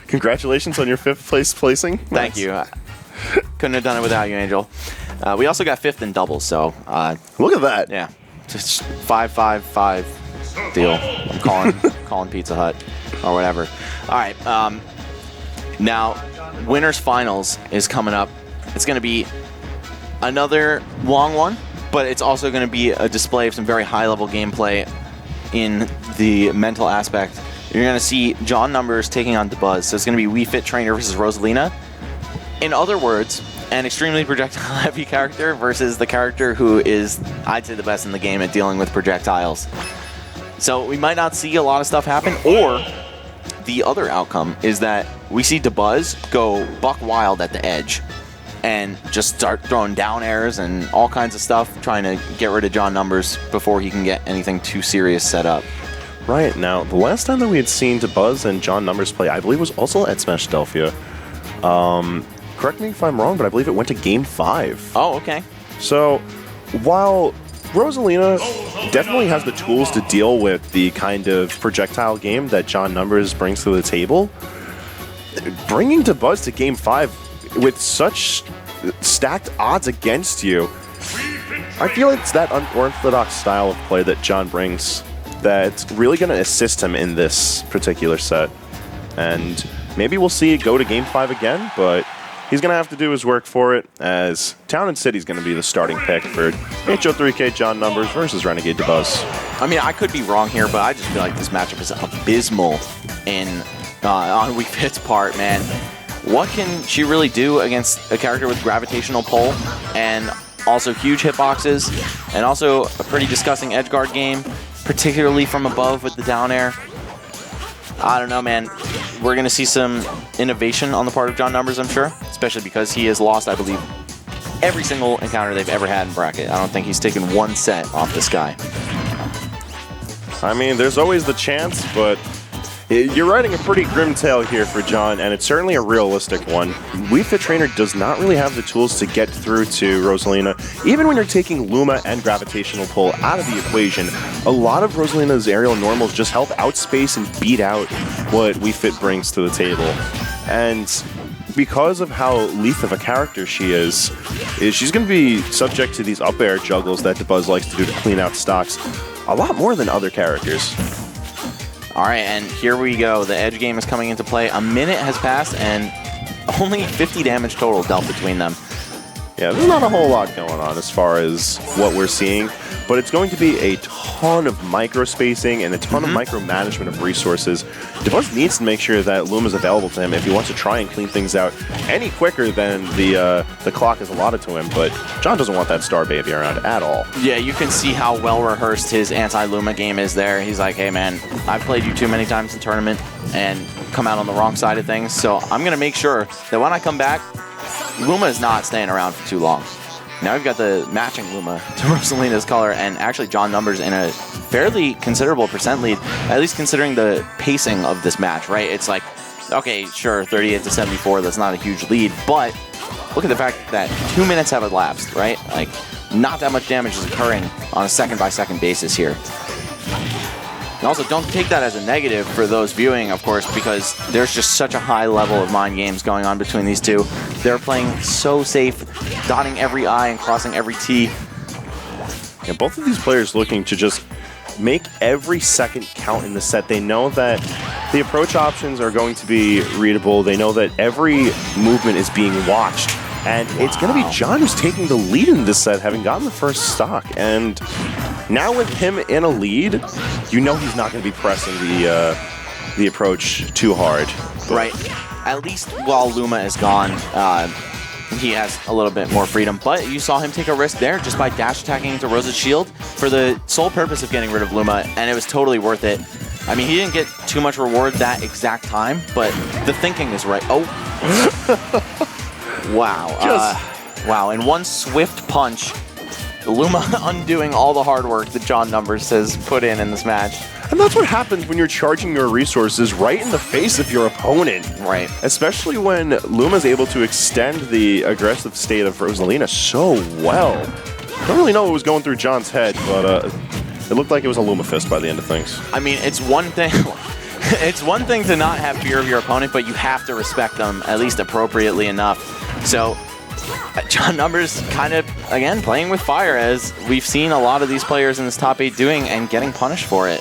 Congratulations on your 5th place placing. Thank you. Couldn't have done it without you, Angel. We also got 5th in doubles, so... Look at that. Yeah. Just 5-5-5 deal. I'm calling Pizza Hut or whatever. All right. Now, Winners Finals is coming up. It's going to be another long one, but it's also going to be a display of some very high-level gameplay in the mental aspect. You're going to see John Numbers taking on Dabuz. So it's going to be Wii Fit Trainer versus Rosalina. In other words, an extremely projectile-heavy character versus the character who is, I'd say, the best in the game at dealing with projectiles. So we might not see a lot of stuff happen, or the other outcome is that we see Dabuz go buck wild at the edge and just start throwing down airs and all kinds of stuff, trying to get rid of John Numbers before he can get anything too serious set up. Right. Now, the last time that we had seen Dabuz and John Numbers play, I believe, was also at Smash Delphia. Correct me if I'm wrong, but I believe it went to Game 5. Oh, okay. So, while Rosalina definitely has the tools to deal with the kind of projectile game that John Numbers brings to the table, bringing Dabuz to Game 5 with such stacked odds against you, I feel it's that unorthodox style of play that John brings that's really going to assist him in this particular set. And maybe we'll see it go to Game 5 again, but he's going to have to do his work for it, as Town and City's going to be the starting pick for Ho3K John Numbers versus Renegade Dabuz. I mean, I could be wrong here, but I just feel like this matchup is abysmal on Wii Fit's part, man. What can she really do against a character with gravitational pull and also huge hitboxes and also a pretty disgusting edge guard game, particularly from above with the down air? I don't know, man. We're going to see some innovation on the part of John Numbers, I'm sure, especially because he has lost, I believe, every single encounter they've ever had in bracket. I don't think he's taken one set off this guy. I mean, there's always the chance, but you're writing a pretty grim tale here for John, and it's certainly a realistic one. Wii Fit Trainer does not really have the tools to get through to Rosalina. Even when you're taking Luma and Gravitational Pull out of the equation, a lot of Rosalina's aerial normals just help outspace and beat out what Wii Fit brings to the table. And because of how lethal of a character she is she's going to be subject to these up air juggles that Dabuz likes to do to clean out stocks a lot more than other characters. All right, and here we go. The edge game is coming into play. A minute has passed, and only 50 damage total dealt between them. Yeah, there's not a whole lot going on as far as what we're seeing, but it's going to be a ton of micro-spacing and a ton of micromanagement of resources. Dabuz needs to make sure that Luma's available to him if he wants to try and clean things out any quicker than the clock is allotted to him, but John doesn't want that star baby around at all. Yeah, you can see how well-rehearsed his anti-Luma game is there. He's like, hey man, I've played you too many times in tournament and come out on the wrong side of things, so I'm going to make sure that when I come back, Luma is not staying around for too long. Now we've got the matching Luma to Rosalina's color, and actually John Numbers in a fairly considerable percent lead, at least considering the pacing of this match, right? It's like, okay, sure, 38-74, that's not a huge lead, but look at the fact that 2 minutes have elapsed, right? Like, not that much damage is occurring on a second-by-second basis here. And also, don't take that as a negative for those viewing, of course, because there's just such a high level of mind games going on between these two. They're playing so safe, dotting every I and crossing every T. Yeah, both of these players looking to just make every second count in the set. They know that the approach options are going to be readable. They know that every movement is being watched. And it's going to be John who's taking the lead in this set, having gotten the first stock. And now with him in a lead, you know he's not going to be pressing the approach too hard. Right. At least while Luma is gone, he has a little bit more freedom. But you saw him take a risk there just by dash attacking into Rosa's shield for the sole purpose of getting rid of Luma, and it was totally worth it. I mean, he didn't get too much reward that exact time, but the thinking is right. Oh. Wow. Wow. In one swift punch, Luma undoing all the hard work that John Numbers has put in this match. And that's what happens when you're charging your resources right in the face of your opponent. Right. Especially when Luma's able to extend the aggressive state of Rosalina so well. I don't really know what was going through John's head, but it looked like it was a Luma fist by the end of things. I mean, it's one thing... It's one thing to not have fear of your opponent, but you have to respect them at least appropriately enough. So John Numbers kind of, again, playing with fire, as we've seen a lot of these players in this top 8 doing, and getting punished for it.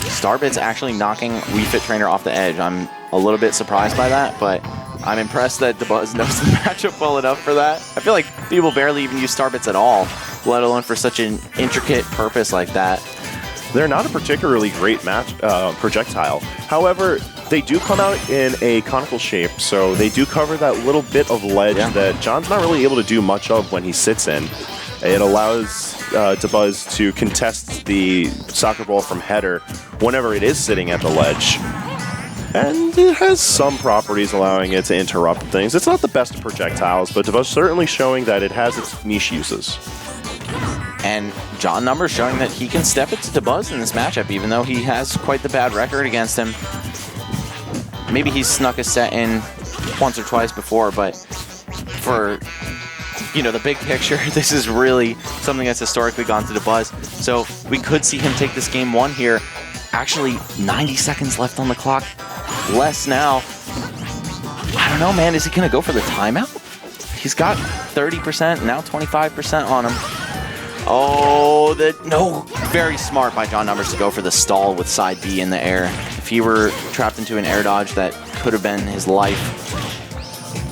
Starbit's actually knocking Wii Fit Trainer off the edge. I'm a little bit surprised by that, but I'm impressed that Dabuz knows the matchup well enough for that. I feel like people barely even use Starbits at all, let alone for such an intricate purpose like that. They're not a particularly great projectile. However, they do come out in a conical shape, so they do cover that little bit of ledge that John's not really able to do much of when he sits in. It allows Dabuz to contest the soccer ball from header whenever it is sitting at the ledge. And it has some properties allowing it to interrupt things. It's not the best of projectiles, but Dabuz certainly showing that it has its niche uses. And John Numbers showing that he can step it to Dabuz in this matchup, even though he has quite the bad record against him. Maybe he's snuck a set in once or twice before, but for, you know, the big picture, this is really something that's historically gone to Dabuz. So we could see him take this game 1 here. Actually, 90 seconds left on the clock. Less now. I don't know, man. Is he going to go for the timeout? He's got 30%, now 25% on him. Oh, no. Very smart by John Numbers to go for the stall with side B in the air. If he were trapped into an air dodge, that could have been his life.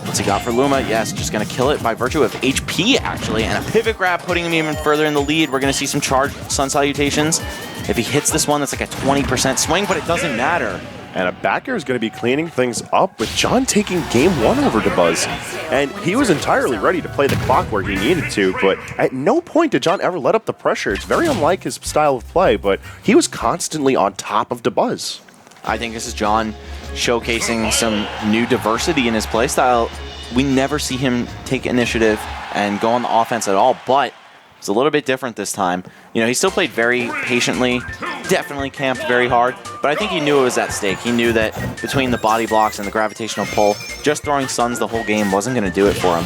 What's he got for Luma? Yes, just going to kill it by virtue of HP, actually. And a pivot grab putting him even further in the lead. We're going to see some charged Sun Salutations. If he hits this one, that's like a 20% swing, but it doesn't matter. And a backer is going to be cleaning things up with John taking game 1 over Dabuz. And he was entirely ready to play the clock where he needed to, but at no point did John ever let up the pressure. It's very unlike his style of play, but he was constantly on top of Dabuz. I think this is John showcasing some new diversity in his playstyle. We never see him take initiative and go on the offense at all, but it's a little bit different this time. You know, he still played very patiently, definitely camped very hard, but I think he knew it was at stake. He knew that between the body blocks and the gravitational pull, just throwing Suns the whole game wasn't going to do it for him.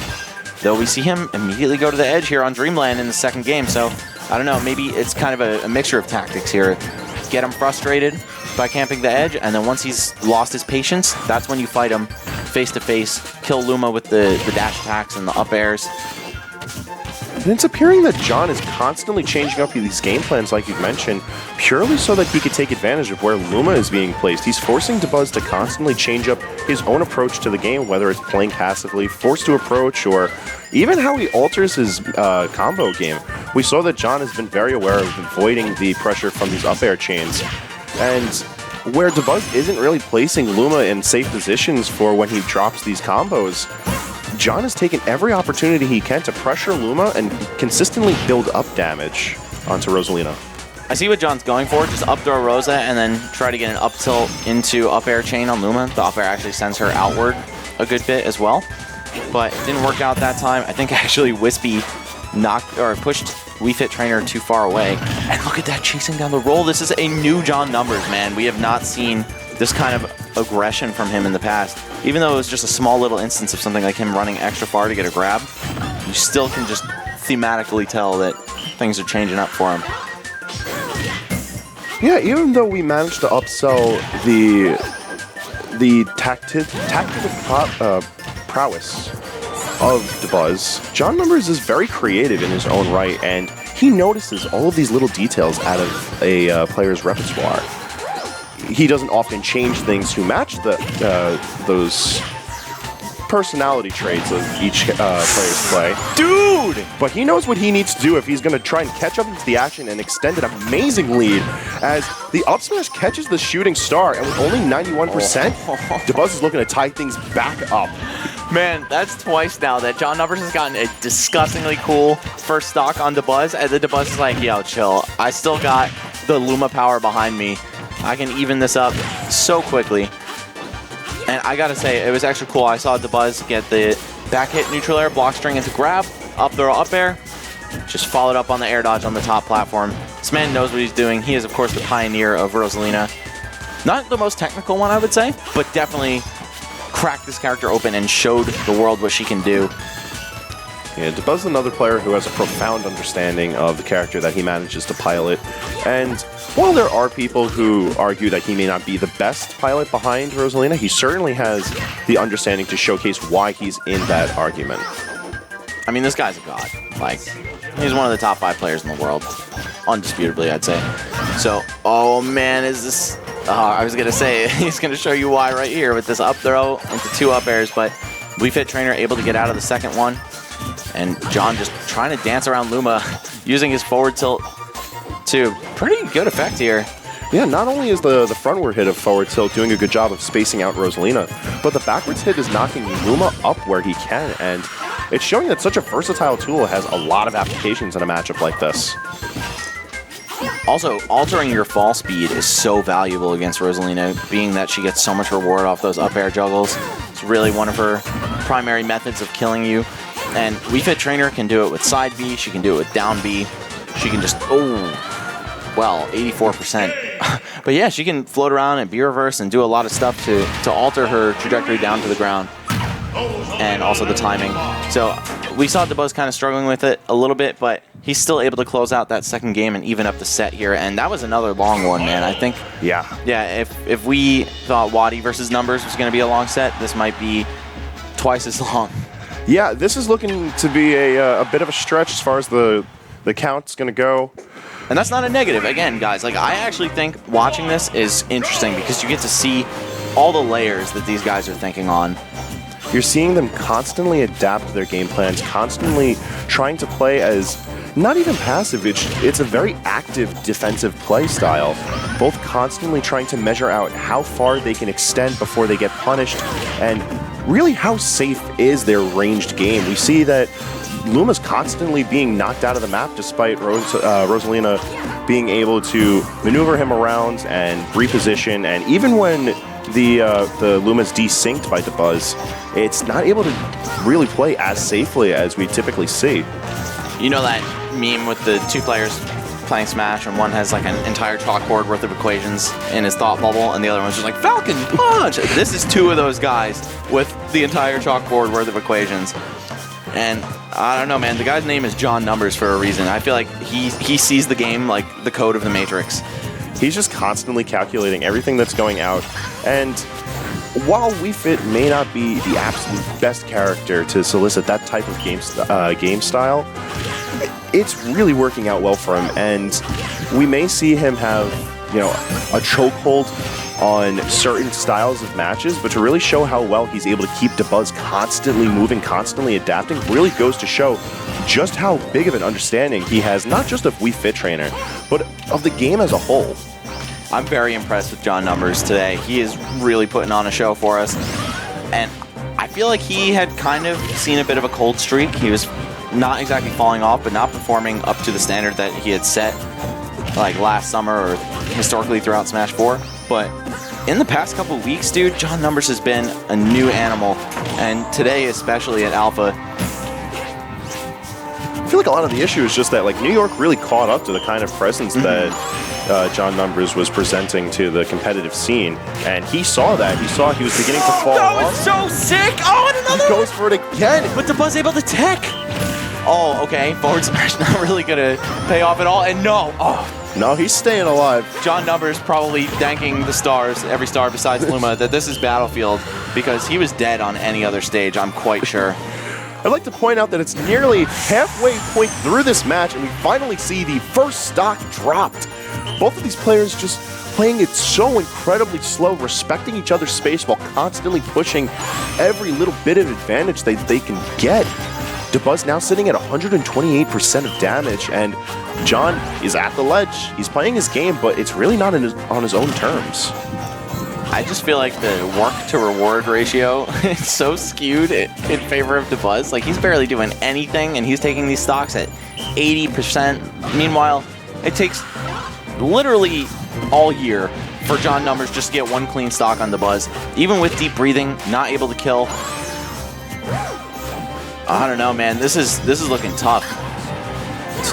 Though we see him immediately go to the edge here on Dreamland in the second game, so I don't know, maybe it's kind of a mixture of tactics here. Get him frustrated by camping the edge, and then once he's lost his patience, that's when you fight him face-to-face, kill Luma with the dash attacks and the up airs. And it's appearing that John is constantly changing up these game plans, like you've mentioned, purely so that he could take advantage of where Luma is being placed. He's forcing Dabuz to constantly change up his own approach to the game, whether it's playing passively, forced to approach, or even how he alters his combo game. We saw that John has been very aware of avoiding the pressure from these up air chains. And where Dabuz isn't really placing Luma in safe positions for when he drops these combos, John has taken every opportunity he can to pressure Luma and consistently build up damage onto Rosalina. I see what John's going for, just up throw Rosa and then try to get an up tilt into up air chain on Luma. The up air actually sends her outward a good bit as well, but it didn't work out that time. I think actually Wispy pushed Wii Fit Trainer too far away. And look at that, chasing down the roll. This is a new John Numbers, man. We have not seen this kind of aggression from him in the past. Even though it was just a small little instance of something like him running extra far to get a grab, you still can just thematically tell that things are changing up for him. Yeah, even though we managed to upsell the tactical prowess of Dabuz, John Numbers is very creative in his own right, and he notices all of these little details out of a player's repertoire. He doesn't often change things to match those personality traits of each player's play. Dude! But he knows what he needs to do if he's going to try and catch up into the action and extend an amazing lead, as the up smash catches the shooting star, and with only 91%, Dabuz is looking to tie things back up. Man, that's twice now that John Numbers has gotten a disgustingly cool first stock on Dabuz, and the Dabuz is like, yo, chill. I still got the Luma power behind me. I can even this up so quickly. And I gotta say, it was actually cool. I saw Dabuz get the back hit neutral air, block string into grab, up throw, up air. Just followed up on the air dodge on the top platform. This man knows what he's doing. He is, of course, the pioneer of Rosalina. Not the most technical one, I would say, but definitely cracked this character open and showed the world what she can do. Yeah, Dabuz is another player who has a profound understanding of the character that he manages to pilot. And while there are people who argue that he may not be the best pilot behind Rosalina, he certainly has the understanding to showcase why he's in that argument. I mean, this guy's a god. Like, he's one of the top 5 players in the world. Undisputably, I'd say. So, oh man, is this... I was going to say, he's going to show you why right here with this up throw into 2 up airs, but Wii Fit Trainer able to get out of the second one. And John just trying to dance around Luma, using his forward tilt to pretty good effect here. Yeah, not only is the frontward hit of forward tilt doing a good job of spacing out Rosalina, but the backwards hit is knocking Luma up where he can, and it's showing that such a versatile tool has a lot of applications in a matchup like this. Also, altering your fall speed is so valuable against Rosalina, being that she gets so much reward off those up air juggles. It's really one of her primary methods of killing you. And Wii Fit Trainer can do it with side B, she can do it with down B. She can just, well, 84%. But yeah, she can float around and B reverse and do a lot of stuff to alter her trajectory down to the ground. And also the timing. So we saw Dabuz kind of struggling with it a little bit, but he's still able to close out that second game and even up the set here. And that was another long one, man. I think, yeah, if we thought Wadi versus Numbers was going to be a long set, this might be twice as long. Yeah, this is looking to be a bit of a stretch as far as the count's going to go. And that's not a negative. Again, guys, like, I actually think watching this is interesting because you get to see all the layers that these guys are thinking on. You're seeing them constantly adapt their game plans, constantly trying to play as not even passive, it's a very active defensive play style. Both constantly trying to measure out how far they can extend before they get punished, and really how safe is their ranged game. We see that Luma's constantly being knocked out of the map despite Rosalina being able to maneuver him around and reposition, and even when the Luma's desynced by Dabuz, it's not able to really play as safely as we typically see. You know that meme with the 2 players playing Smash and one has like an entire chalkboard worth of equations in his thought bubble and the other one's just like, Falcon Punch! This is 2 of those guys with the entire chalkboard worth of equations. And I don't know, man, the guy's name is John Numbers for a reason. I feel like he sees the game like the code of the Matrix. He's just constantly calculating everything that's going out, and while Wii Fit may not be the absolute best character to solicit that type of game style, it's really working out well for him, and we may see him have, you know, a chokehold on certain styles of matches, but to really show how well he's able to keep Dabuz constantly moving, constantly adapting, really goes to show just how big of an understanding he has, not just of Wii Fit Trainer, but of the game as a whole. I'm very impressed with John Numbers today. He is really putting on a show for us. And I feel like he had kind of seen a bit of a cold streak. He was not exactly falling off, but not performing up to the standard that he had set like last summer or historically throughout Smash 4. But in the past couple of weeks, dude, John Numbers has been a new animal. And today, especially at Alpha, I feel like a lot of the issue is just that like New York really caught up to the kind of presence that John Numbers was presenting to the competitive scene, and he saw that. He saw he was beginning to fall off. That was so sick! Oh, and another He goes for it again! But Dabuz able to tech! Oh, okay, forward smash not really gonna pay off at all, and no! Oh, no, he's staying alive. John Numbers probably thanking the stars, every star besides Luma, that this is Battlefield, because he was dead on any other stage, I'm quite sure. I'd like to point out that it's nearly halfway point through this match, and we finally see the first stock dropped. Both of these players just playing it so incredibly slow, respecting each other's space while constantly pushing every little bit of advantage they can get. Dabuz now sitting at 128% of damage, and John is at the ledge. He's playing his game, but it's really not on his own terms. I just feel like the work to reward ratio is so skewed in favor of Dabuz. Like, he's barely doing anything, and he's taking these stocks at 80%. Meanwhile, it takes literally all year for John Numbers just to get 1 clean stock on Dabuz. Even with deep breathing, not able to kill. I don't know, man. This is looking tough.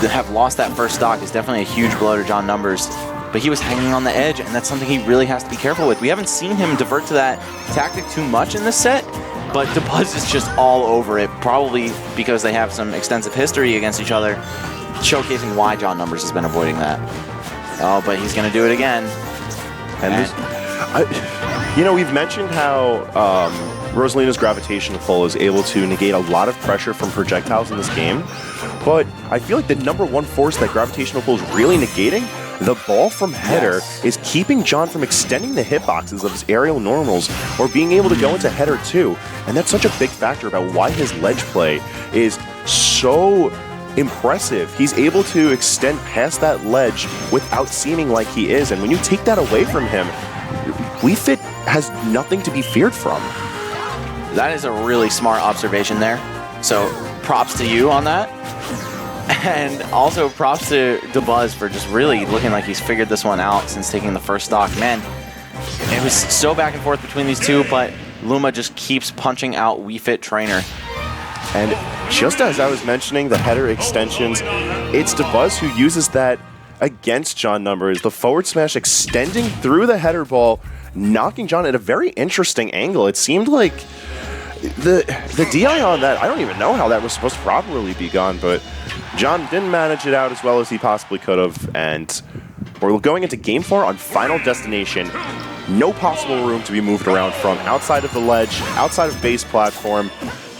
To have lost that first stock is definitely a huge blow to John Numbers. But he was hanging on the edge, and that's something he really has to be careful with. We haven't seen him divert to that tactic too much in this set, but Dabuz is just all over it, probably because they have some extensive history against each other, showcasing why John Numbers has been avoiding that. Oh, but he's going to do it again. You know, we've mentioned how Rosalina's gravitational pull is able to negate a lot of pressure from projectiles in this game, but I feel like the #1 force that gravitational pull is really negating, the ball from header, is keeping John from extending the hitboxes of his aerial normals or being able to go into header 2, and that's such a big factor about why his ledge play is so impressive. He's able to extend past that ledge without seeming like he is, and when you take that away from him, Wii Fit has nothing to be feared from. That is a really smart observation there. So props to you on that. And also props to Dabuz for just really looking like he's figured this one out since taking the first stock. Man, it was so back and forth between these two, but Luma just keeps punching out Wii Fit Trainer. And just as I was mentioning the header extensions, it's Dabuz who uses that against John Numbers. The forward smash extending through the header ball, knocking John at a very interesting angle. It seemed like the DI on that, I don't even know how that was supposed to properly be gone, but John didn't manage it out as well as he possibly could have, and we're going into Game 4 on Final Destination. No possible room to be moved around from outside of the ledge, outside of base platform.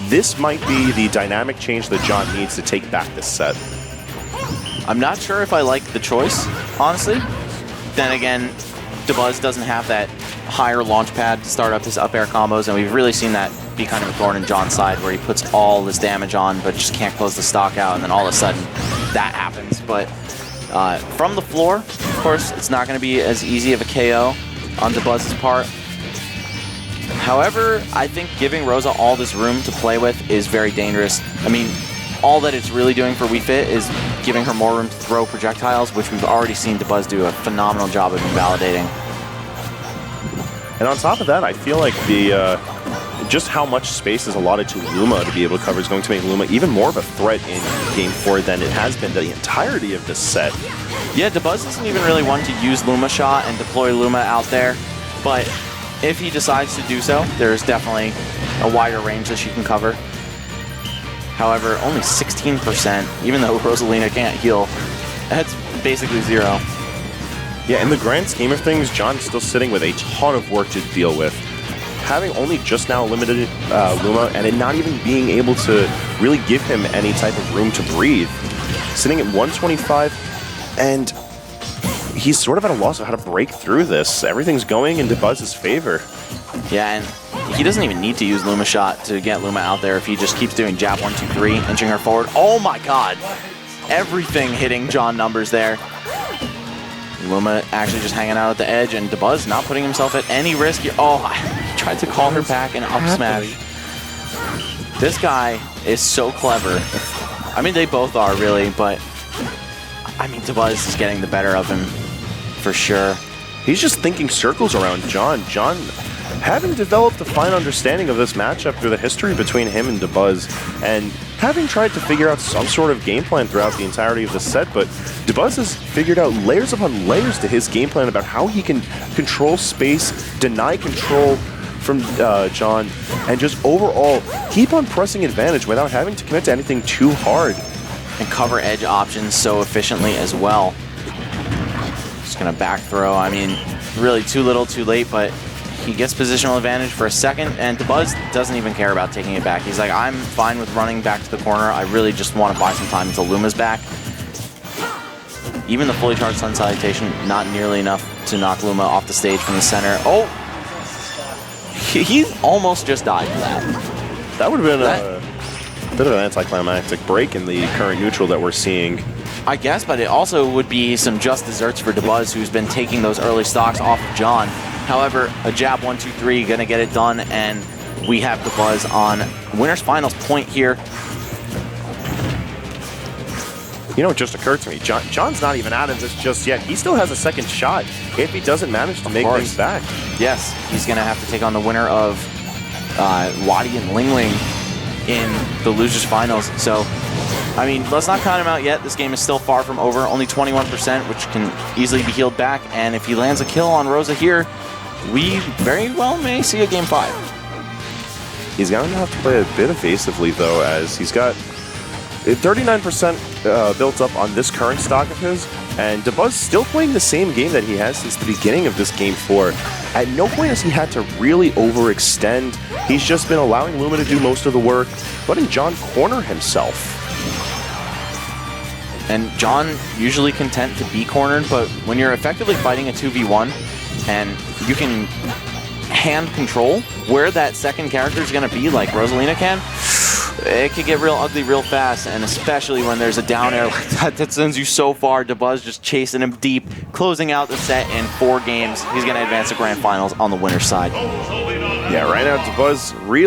This might be the dynamic change that John needs to take back this set. I'm not sure if I like the choice, honestly. Then again, Dabuz doesn't have that higher launch pad to start up his up air combos, and we've really seen that be kind of a thorn in John's side, where he puts all this damage on but just can't close the stock out, and then all of a sudden that happens. But from the floor, of course, it's not going to be as easy of a KO on Dabuz's part. However, I think giving Rosa all this room to play with is very dangerous. I mean, all that it's really doing for Wii Fit is giving her more room to throw projectiles, which we've already seen Dabuz do a phenomenal job of invalidating. And on top of that, I feel like the just how much space is allotted to Luma to be able to cover is going to make Luma even more of a threat in Game 4 than it has been the entirety of this set. Yeah, Dabuz isn't even really one to use Luma Shot and deploy Luma out there, but if he decides to do so, there's definitely a wider range that she can cover. However, only 16%, even though Rosalina can't heal. That's basically zero. Yeah, in the grand scheme of things, John's still sitting with a ton of work to deal with. Having only just now limited Luma and it not even being able to really give him any type of room to breathe. Sitting at 125, and he's sort of at a loss of how to break through this. Everything's going in Dabuz's favor. Yeah, and he doesn't even need to use Luma Shot to get Luma out there if he just keeps doing jab 1, 2, 3, inching her forward. Oh my god! Everything hitting John Numbers there. Luma actually just hanging out at the edge, and Dabuz not putting himself at any risk here. Oh, he tried to call her back and up smash. This guy is so clever. I mean, they both are, really, but I mean, Dabuz is getting the better of him for sure. He's just thinking circles around John. John, having developed a fine understanding of this matchup through the history between him and Dabuz, and having tried to figure out some sort of game plan throughout the entirety of the set, but Dabuz has figured out layers upon layers to his game plan about how he can control space, deny control from John, and just overall keep on pressing advantage without having to commit to anything too hard. And cover edge options so efficiently as well. Just gonna back throw. I mean, really too little, too late, but he gets positional advantage for a second, and Dabuz doesn't even care about taking it back. He's like, I'm fine with running back to the corner. I really just want to buy some time until Luma's back. Even the fully charged Sun Salutation, not nearly enough to knock Luma off the stage from the center. Oh! He almost just died for that. That would have been a bit of an anticlimactic break in the current neutral that we're seeing. I guess, but it also would be some just desserts for Dabuz, who's been taking those early stocks off of John. However, a jab 1, 2, 3, gonna get it done, and we have Dabuz on winner's finals point here. You know, it just occurred to me, John's not even out of this just yet. He still has a second shot if he doesn't manage to make things back. Yes, he's gonna have to take on the winner of Wadi and Ling Ling in the losers finals. So, I mean, let's not count him out yet. This game is still far from over, only 21%, which can easily be healed back. And if he lands a kill on Rosa here, we very well may see a Game 5. He's going to have to play a bit evasively, though, as he's got 39% built up on this current stock of his, and Dabuz still playing the same game that he has since the beginning of this Game 4. At no point has he had to really overextend. He's just been allowing Luma to do most of the work, letting John corner himself. And John usually content to be cornered, but when you're effectively fighting a 2v1 and you can hand control where that second character is going to be, like Rosalina can, it could get real ugly real fast, and especially when there's a down air like that sends you so far. Dabuz just chasing him deep, closing out the set in 4 games. He's going to advance to Grand Finals on the winner's side. Yeah, right now Dabuz really